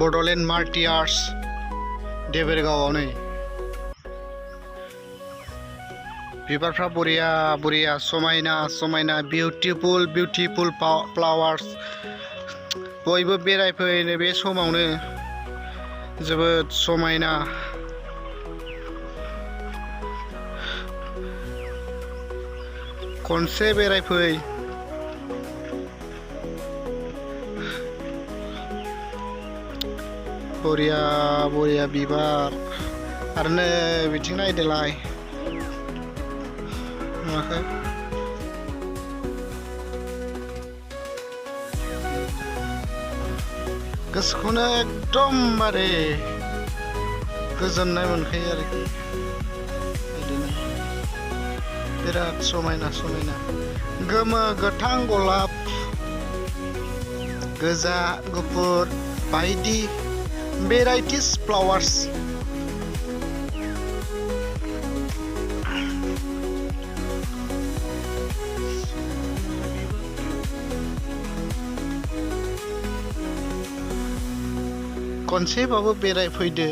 Bodoland Martyrs Debargaon नै बिबारफ्रा बरिया बरिया समायना समायना beautiful flowers बयबो बेरायफैनो बे समावनो जोबोद समायना खनसे बेरायफै बरिया बरिया बिबार आरो नै बिथिं नायदोलाय नुवाखै गोसोखौनो एकदमबारे गोजोननाय मोनखायो आरोखि बिदिनो बिराद समायना समायना गोमो गोथां गलाप गोजा गुफुर बायदि भेराइटिस फ्लावार्स खनसेबाबो बेरायफैदो।